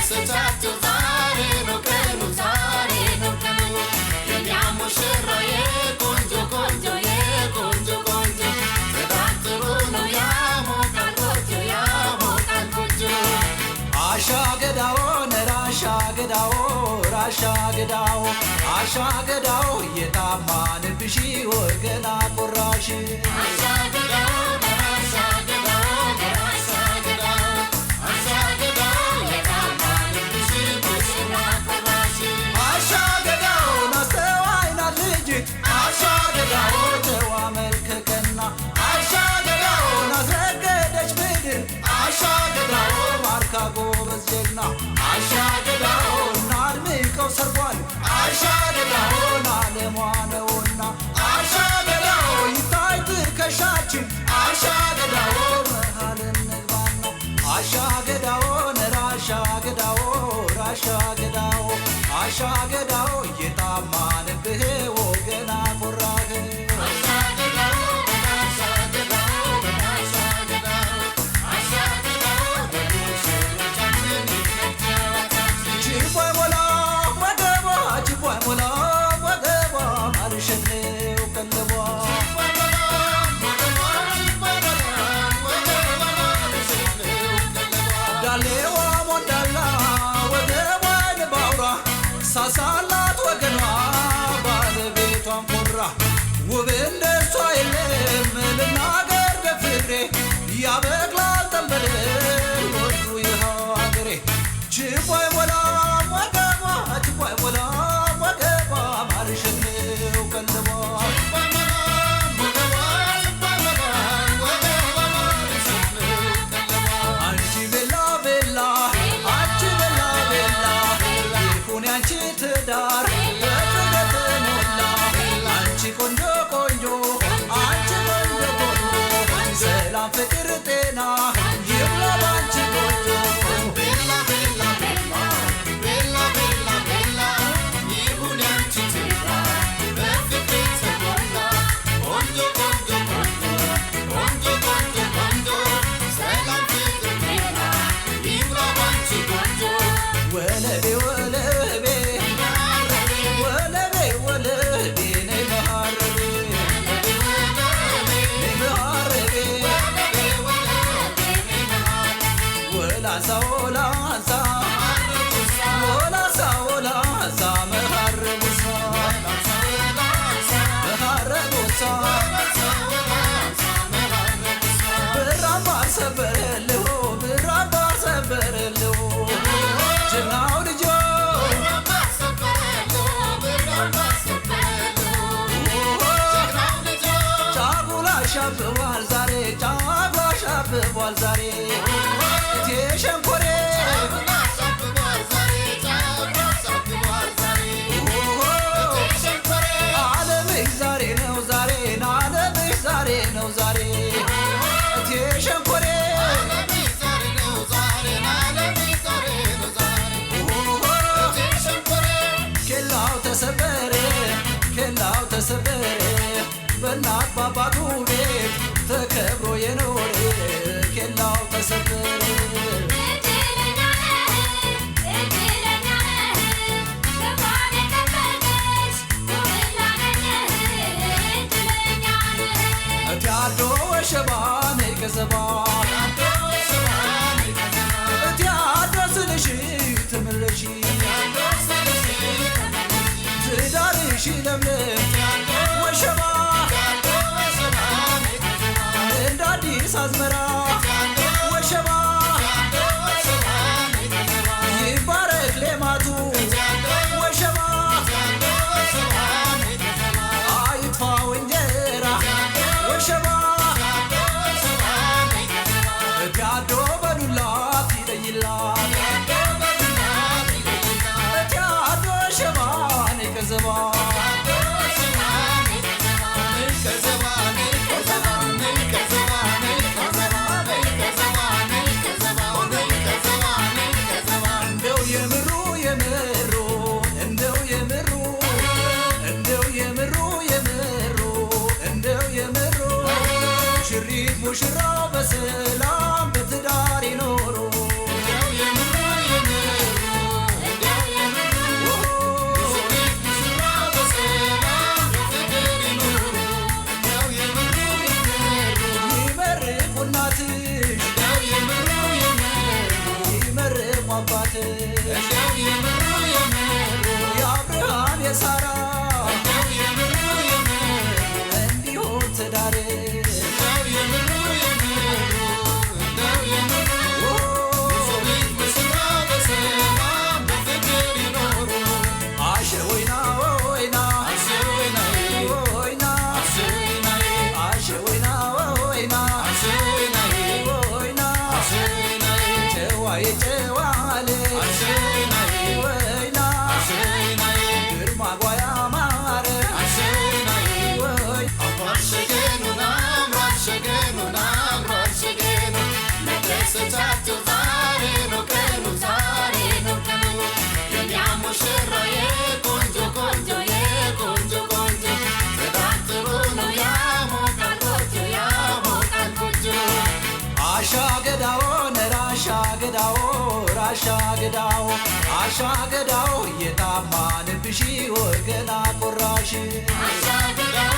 ደስታቸው ዛሬ ነው ቀኑ ዛሬ ነው ቀኑ የኛም ሙሽራዬ ቆንጆ ቆንጆ የቆንጆ ቆንጆ ተዳጥሩ ነው ያሞቃል ጎጆ አሻገዳው ነራሻ ገዳው ራሻ ገዳው አሻገዳው የታማንብሽ ወገና ቆራሽ አሻገዳው ነራሻ ገዳው ነራሻ ገዳው አሻገዳው የታማንብሽ ሙሽራ ቆራሽ አሻገዳው ናስተዋይና ልጅት አሻገዳው ተዋ መልከቀና አሻገዳው ናዘገደች ምድር አሻገዳው ማርካ ጎበዝ ጀግና አሻገዳው ናድምቀው ሰርጓል አሻገዳው ናለሟ ነውና አሻገዳው ይታይ ትከሻችን አሻገዳው መሃል እንግባና አሻገዳው ነራሻገዳው ራሻገዳው አሻገዳው የታማንብህ ወገና ቆራህ አሻገዳው አሻገዳው አሻገዳው አሻገዳው በሙሽሮቻችን ይፈጀዋታችን ችቦይ ሞላ ወገቧ ችቦይ ሞላ ወገቧ ማርሸኔው ቀለቧ ዳሌዋ ሞዳላ ወገቧን ባውራ ሳሳላት ወገኗ ባለቤቷን ኮራ ውብ እንደሷ የለም ልናገር ደፍሬ ያበቅላል ጠንበል ወዱ ይኸው አገሬ ችቦይ ሞላ ወገቧ ችቦይ ሞላ ወገቧ ማርሸኔው ቀለቧ አንቺ ቤላ ቤላ አንቺ ቤላ ቤላ ይሁን ያንቺ ትዳር በፍቅር ተሞላ አንቺ ቆንጆ ቆንጆ አንቺ ቆንጆ ቆንጆ ሰላም ፍቅር ጤና ይብላ ባንቺ ቆንጆ ቤላ ቤላ ቤላ ቤላ ቤላ ቤላ ይሁን ያንቺ ትዳር በፍቅር ተሞላ ቆንጆ ቆንጆ ቆንጆ ቆንጆ ቆንጆ ቆንጆ ሰላም ፍቅር ጤና ይብላ ባንቺ ቆንጆ ወለቤ ወለቤ ወለቤ ወለቤ ነይ መሃረቤ ነይ መሃረቤ ወላሳ ወላሳ ወላሳ ወላሳ መሃረቡሳ መሃረቡሳ ብራምባር ሰበረልሁ ብራምባር ሰበረልሁ ጀግናው ልጆ ጫጉላ ሻብቧል ዛሬ ጫጉላ ሻብቧል ዛሬ እቴ ሸንኮሬ ዓለምሽ ዛሬ ነው ዛሬ ዓለምሽ ዛሬ ነው ዛሬ እቴ ሸንኮሬ ኬላው ተሰበረ ኬላው ተሰበረ በእናት ባባቱ ቤት ተከብሮ የኖረ ኬላው ተሰበረ እትያዶ ወሸባን ገዘባ እትያዶ ስልሽ ትምለሽ ትዳርሽ ለምለም ወሸባ እንደ አዲስ አዝመራ ወሸባ ይባረክ ሌማቱ ወሸባ አይጥፋ እንጀራ ወሸባ እትያዶ በዱላት ይለይላት እትያዶ ወሸባን ገዘባ እንደው የምሩ የምሩ እንደው የምሩ እንደው የምሩ የምሩ እንደው የምሩ ሽሪት ሙሽራው በሰላም በትዳር ይኖሩ የምሩ አሻገዳው የታማንብሽ ወገና ቆራሽ አሻገዳው